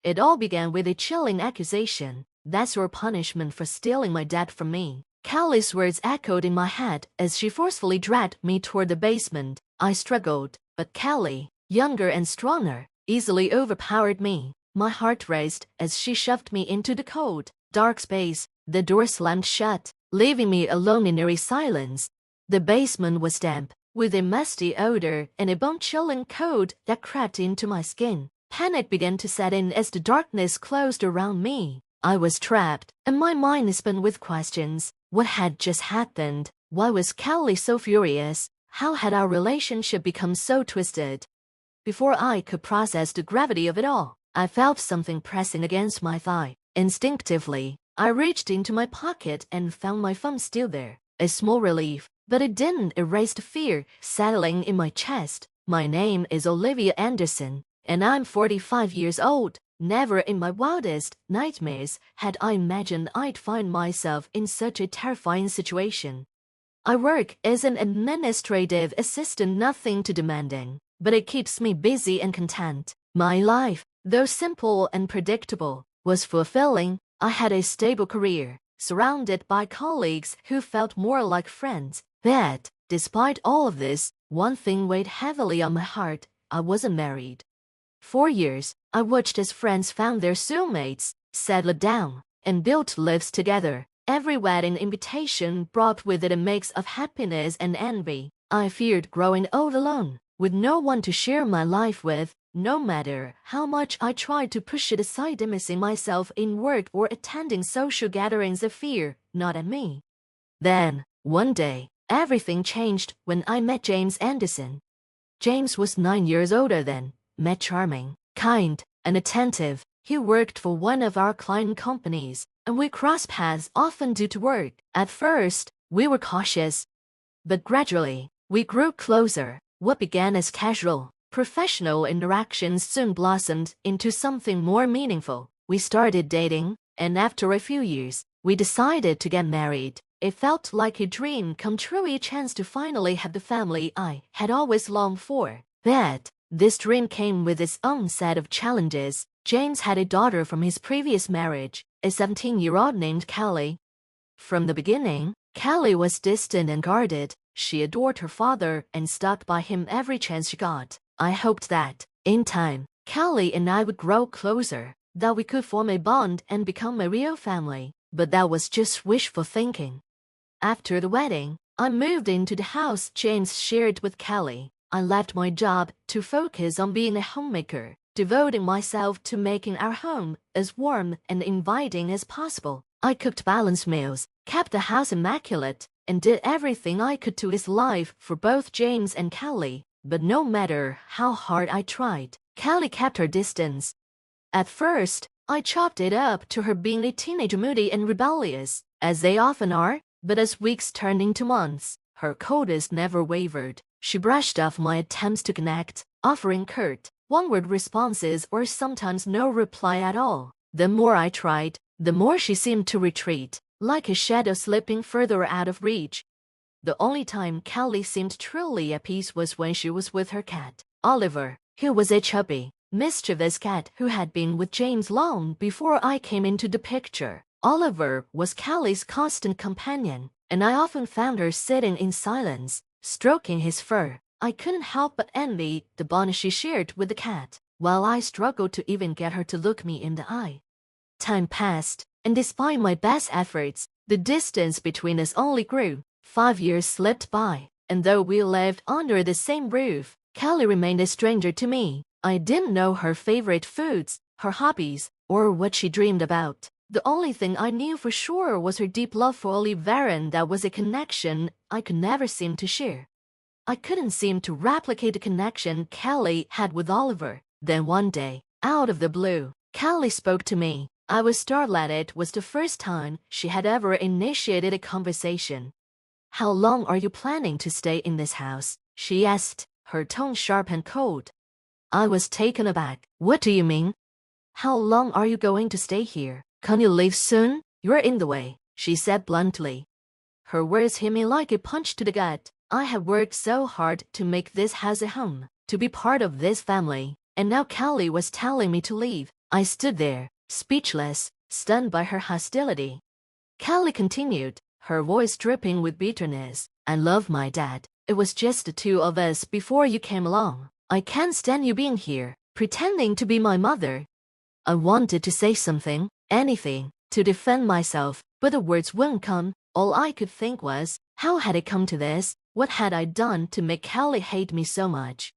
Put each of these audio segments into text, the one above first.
It all began with a chilling accusation. "That's your punishment for stealing my dad from me." Callie's words echoed in my head as she forcefully dragged me toward the basement. I struggled, but Callie, younger and stronger, easily overpowered me. My heart raced as she shoved me into the cold, dark space. The door slammed shut, leaving me alone in eerie silence. The basement was damp, with a musty odor and a bone-chilling cold that crept into my skin. Panic began to set in as the darkness closed around me. I was trapped, and my mind spun with questions. What had just happened? Why was Callie so furious? How had our relationship become so twisted? Before I could process the gravity of it all, I felt something pressing against my thigh. Instinctively, I reached into my pocket and found my phone still there. A small relief, but it didn't erase the fear settling in my chest. My name is Olivia Anderson, and I'm 45 years old. Never in my wildest nightmares had I imagined I'd find myself in such a terrifying situation. I work as an administrative assistant, nothing too demanding, but it keeps me busy and content. My life, though simple and predictable, was fulfilling. I had a stable career, surrounded by colleagues who felt more like friends. But, despite all of this, one thing weighed heavily on my heart: I wasn't married. For years, I watched as friends found their soulmates, settled down, and built lives together. Every wedding invitation brought with it a mix of happiness and envy. I feared growing old alone, with no one to share my life with. No matter how much I tried to push it aside, immersing myself in work or attending social gatherings, of fear gnawed at me. Then, one day, everything changed when I met James Anderson. James was 9 years older than me, charming, kind, and attentive. He worked for one of our client companies, and we crossed paths often due to work. At first, we were cautious, but gradually, we grew closer. What began as casual, professional interactions soon blossomed into something more meaningful. We started dating, and after a few years, we decided to get married. It felt like a dream come true, a chance to finally have the family I had always longed for. But this dream came with its own set of challenges. James had a daughter from his previous marriage, a 17-year-old named Callie. From the beginning, Callie was distant and guarded. She adored her father and stuck by him every chance she got. I hoped that, in time, Callie and I would grow closer, that we could form a bond and become a real family. But that was just wishful thinking. After the wedding, I moved into the house James shared with Callie. I left my job to focus on being a homemaker, devoting myself to making our home as warm and inviting as possible. I cooked balanced meals, kept the house immaculate, and did everything I could to his life for both James and Callie. But no matter how hard I tried, Callie kept her distance. At first, I chalked it up to her being a teenager, moody and rebellious, as they often are. But as weeks turned into months, her coldness never wavered. She brushed off my attempts to connect, offering curt, one-word responses or sometimes no reply at all. The more I tried, the more she seemed to retreat, like a shadow slipping further out of reach. The only time Callie seemed truly at peace was when she was with her cat, Oliver, who was a chubby, mischievous cat who had been with James long before I came into the picture. Oliver was Callie's constant companion, and I often found her sitting in silence, stroking his fur. I couldn't help but envy the bond she shared with the cat, while I struggled to even get her to look me in the eye. Time passed, and despite my best efforts, the distance between us only grew. 5 years slipped by, and though we lived under the same roof, Callie remained a stranger to me. I didn't know her favorite foods, her hobbies, or what she dreamed about. The only thing I knew for sure was her deep love for Oliver, and that was a connection I could never seem to share. I couldn't seem to replicate the connection Callie had with Oliver. Then one day, out of the blue, Callie spoke to me. I was startled. It was the first time she had ever initiated a conversation. "How long are you planning to stay in this house?" she asked, her tone sharp and cold. I was taken aback. "What do you mean? How long are you going to stay here? Can't you leave soon? You're in the way," she said bluntly. Her words hit me like a punch to the gut. I had worked so hard to make this house a home, to be part of this family, and now Callie was telling me to leave. I stood there, speechless, stunned by her hostility. Callie continued, her voice dripping with bitterness. I love my dad. It was just the two of us before you came along. I can't stand you being here, pretending to be my mother. I wanted to say something, anything, to defend myself, but the words wouldn't come. All I could think was, how had it come to this? What had I done to make Callie hate me so much?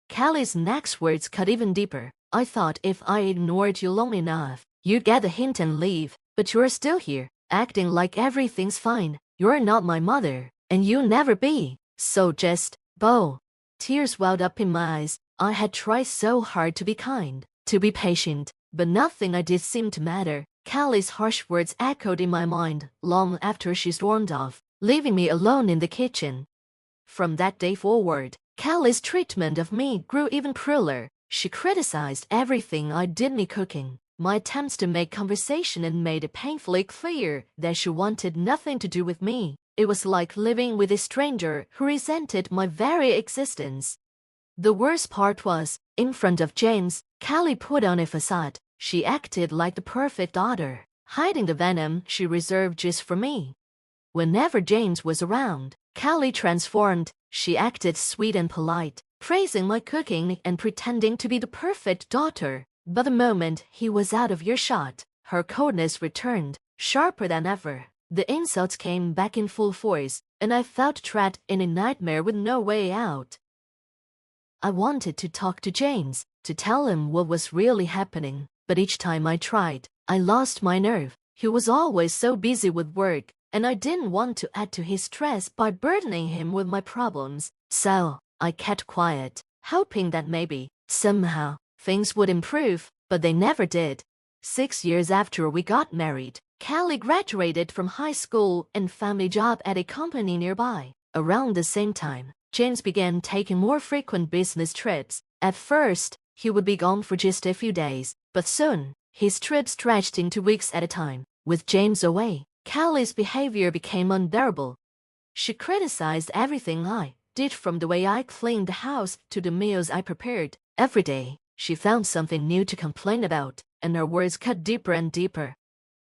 Callie's next words cut even deeper. I thought if I ignored you long enough, you'd get the hint and leave, but you're still here, acting like everything's fine. You're not my mother, and you'll never be. So just, Bo. Tears welled up in my eyes. I had tried so hard to be kind, to be patient, but nothing I did seemed to matter. Callie's harsh words echoed in my mind long after she stormed off, leaving me alone in the kitchen. From that day forward, Callie's treatment of me grew even crueler. She criticized everything I did in cooking, my attempts to make conversation, and made it painfully clear that she wanted nothing to do with me. It was like living with a stranger who resented my very existence. The worst part was, in front of James, Callie put on a facade. She acted like the perfect daughter, hiding the venom she reserved just for me. Whenever James was around, Callie transformed. She acted sweet and polite, praising my cooking and pretending to be the perfect daughter. But the moment he was out of earshot, her coldness returned, sharper than ever. The insults came back in full force, and I felt trapped in a nightmare with no way out. I wanted to talk to James, to tell him what was really happening, but each time I tried, I lost my nerve. He was always so busy with work, and I didn't want to add to his stress by burdening him with my problems. So, I kept quiet, hoping that maybe, somehow, things would improve, but they never did. 6 years after we got married, Callie graduated from high school and found a job at a company nearby. Around the same time, James began taking more frequent business trips. At first, he would be gone for just a few days, but soon, his trips stretched into weeks at a time. With James away, Callie's behavior became unbearable. She criticized everything I did, from the way I cleaned the house to the meals I prepared. Every day, she found something new to complain about, and her words cut deeper and deeper.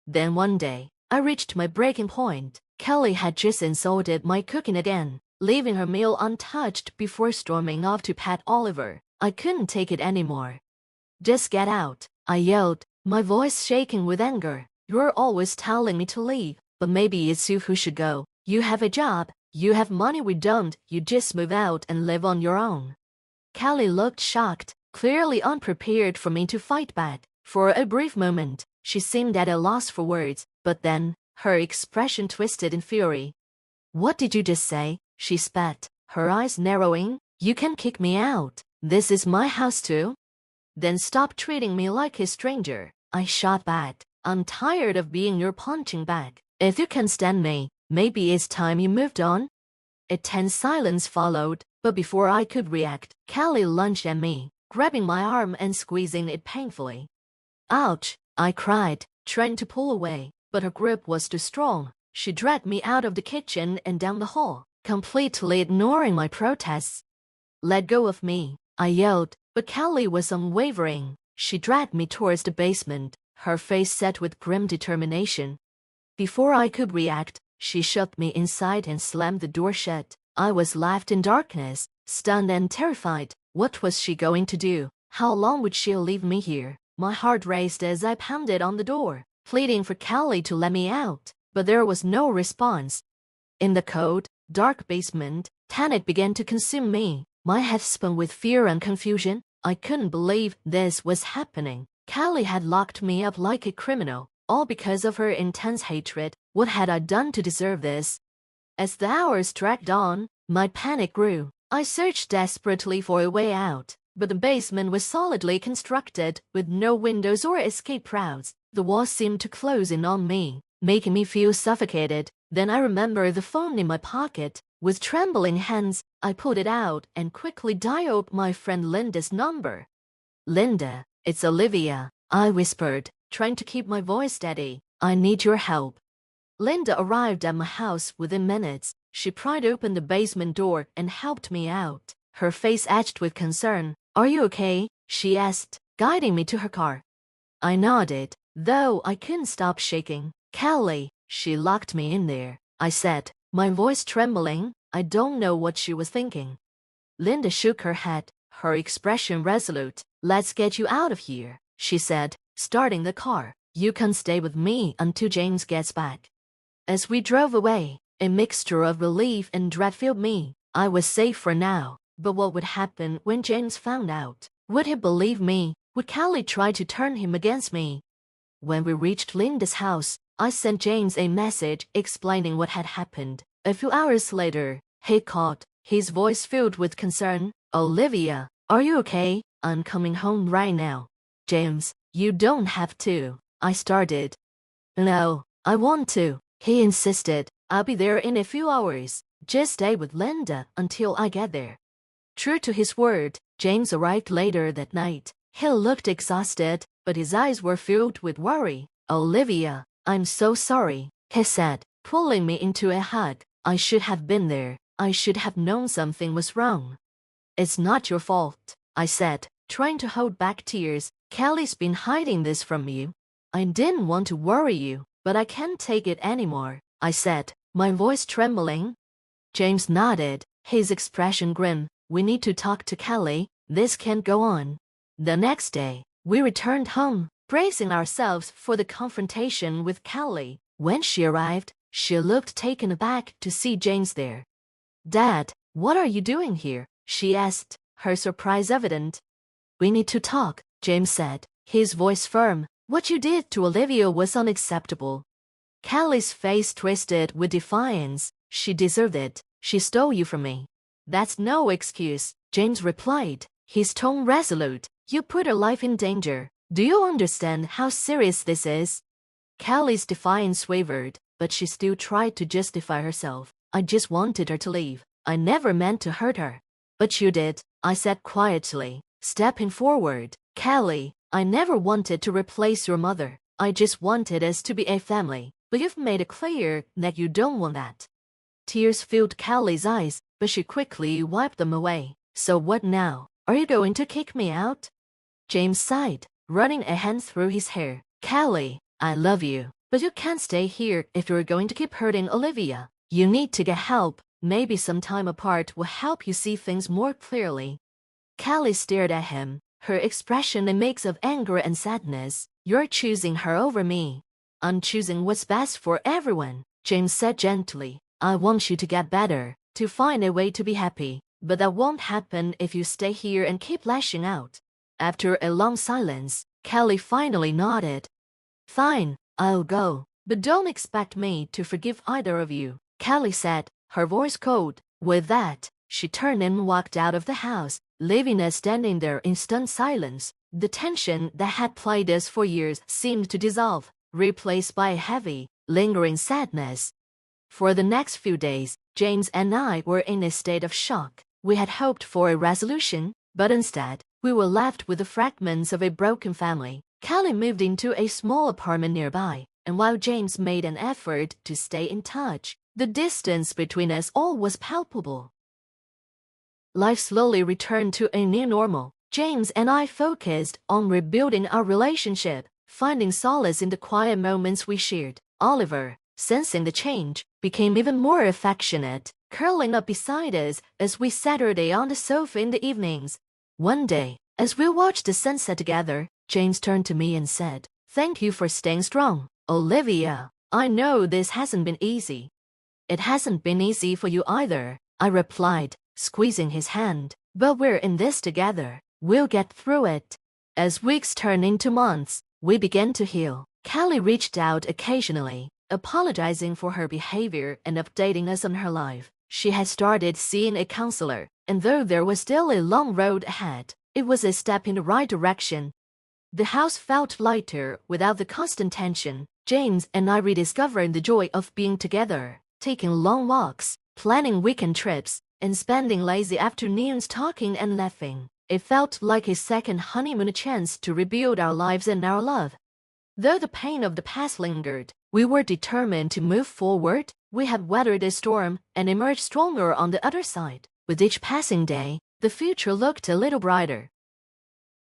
Then one day, I reached my breaking point. Callie had just insulted my cooking again, leaving her meal untouched before storming off to pet Oliver. I couldn't take it anymore. Just get out, I yelled, my voice shaking with anger. You're always telling me to leave, but maybe it's you who should go. You have a job, you have money we don't, you just move out and live on your own. Callie looked shocked, clearly unprepared for me to fight back. For a brief moment, she seemed at a loss for words, but then, her expression twisted in fury. What did you just say? She spat, her eyes narrowing. You can kick me out. This is my house too. Then stop treating me like a stranger. I shot back. I'm tired of being your punching bag. If you can stand me, maybe it's time you moved on. A tense silence followed, but before I could react, Callie lunged at me, grabbing my arm and squeezing it painfully. Ouch, I cried, trying to pull away, but her grip was too strong. She dragged me out of the kitchen and down the hall, completely ignoring my protests. Let go of me, I yelled, but Callie was unwavering. She dragged me towards the basement, her face set with grim determination. Before I could react, she shoved me inside and slammed the door shut. I was left in darkness, stunned and terrified. What was she going to do? How long would she leave me here? My heart raced as I pounded on the door, pleading for Callie to let me out, but there was no response. In the cold, dark basement, panic began to consume me. My head spun with fear and confusion. I couldn't believe this was happening. Callie had locked me up like a criminal, all because of her intense hatred. What had I done to deserve this? As the hours dragged on, my panic grew. I searched desperately for a way out, but the basement was solidly constructed, with no windows or escape routes. The walls seemed to close in on me, making me feel suffocated. Then I remembered the phone in my pocket. With trembling hands, I pulled it out and quickly dialed my friend Linda's number. Linda, it's Olivia, I whispered, trying to keep my voice steady. I need your help. Linda arrived at my house within minutes. She pried open the basement door and helped me out, her face etched with concern. Are you okay? She asked, guiding me to her car. I nodded, though I couldn't stop shaking. Callie, she locked me in there, I said, my voice trembling. I don't know what she was thinking. Linda shook her head, her expression resolute. Let's get you out of here, she said, starting the car. You can stay with me until James gets back. As we drove away, a mixture of relief and dread filled me. I was safe for now, but what would happen when James found out? Would he believe me? Would Callie try to turn him against me? When we reached Linda's house, I sent James a message explaining what had happened. A few hours later, he called, his voice filled with concern. Olivia, are you okay? I'm coming home right now. James, you don't have to, I started. No, I want to, he insisted. I'll be there in a few hours. Just stay with Linda until I get there. True to his word, James arrived later that night. He looked exhausted, but his eyes were filled with worry. Olivia, I'm so sorry, he said, pulling me into a hug. I should have been there. I should have known something was wrong. It's not your fault, I said, trying to hold back tears. Callie's been hiding this from you. I didn't want to worry you, but I can't take it anymore, I said, my voice trembling. James nodded, his expression grim. We need to talk to Callie. This can't go on. The next day, we returned home, bracing ourselves for the confrontation with Callie. When she arrived, she looked taken aback to see James there. Dad, what are you doing here? She asked, her surprise evident. We need to talk, James said, his voice firm. What you did to Olivia was unacceptable. Callie's face twisted with defiance. She deserved it. She stole you from me. That's no excuse, James replied, his tone resolute. You put her life in danger. Do you understand how serious this is? Callie's defiance wavered, but she still tried to justify herself. I just wanted her to leave. I never meant to hurt her. But you did, I said quietly, stepping forward. Callie, I never wanted to replace your mother. I just wanted us to be a family. But you've made it clear that you don't want that. Tears filled Callie's eyes, but she quickly wiped them away. So what now? Are you going to kick me out? James sighed, running a hand through his hair. Callie, I love you, but you can't stay here if you're going to keep hurting Olivia. You need to get help. Maybe some time apart will help you see things more clearly. Callie stared at him, her expression a mix of anger and sadness. You're choosing her over me. I'm choosing what's best for everyone, James said gently. I want you to get better, to find a way to be happy, but that won't happen if you stay here and keep lashing out. After a long silence, Callie finally nodded. Fine, I'll go, but don't expect me to forgive either of you, Callie said, her voice cold. With that, she turned and walked out of the house, leaving us standing there in stunned silence. The tension that had plagued us for years seemed to dissolve, replaced by a heavy, lingering sadness. For the next few days, James and I were in a state of shock. We had hoped for a resolution, but instead, we were left with the fragments of a broken family. Callie moved into a small apartment nearby, and while James made an effort to stay in touch, the distance between us all was palpable. Life slowly returned to a new normal. James and I focused on rebuilding our relationship, finding solace in the quiet moments we shared. Oliver, sensing the change, became even more affectionate, curling up beside us as we Saturday on the sofa in the evenings. One day, as we watched the sunset together, James turned to me and said, "Thank you for staying strong, Olivia. I know this hasn't been easy." "It hasn't been easy for you either," I replied, squeezing his hand. "But we're in this together. We'll get through it." As weeks turned into months, we began to heal. Callie reached out occasionally, apologizing for her behavior and updating us on her life. She had started seeing a counselor, and though there was still a long road ahead, it was a step in the right direction. The house felt lighter without the constant tension. James and I rediscovered the joy of being together, taking long walks, planning weekend trips, and spending lazy afternoons talking and laughing. It felt like a second honeymoon, a chance to rebuild our lives and our love. Though the pain of the past lingered, we were determined to move forward. We had weathered a storm and emerged stronger on the other side. With each passing day, the future looked a little brighter.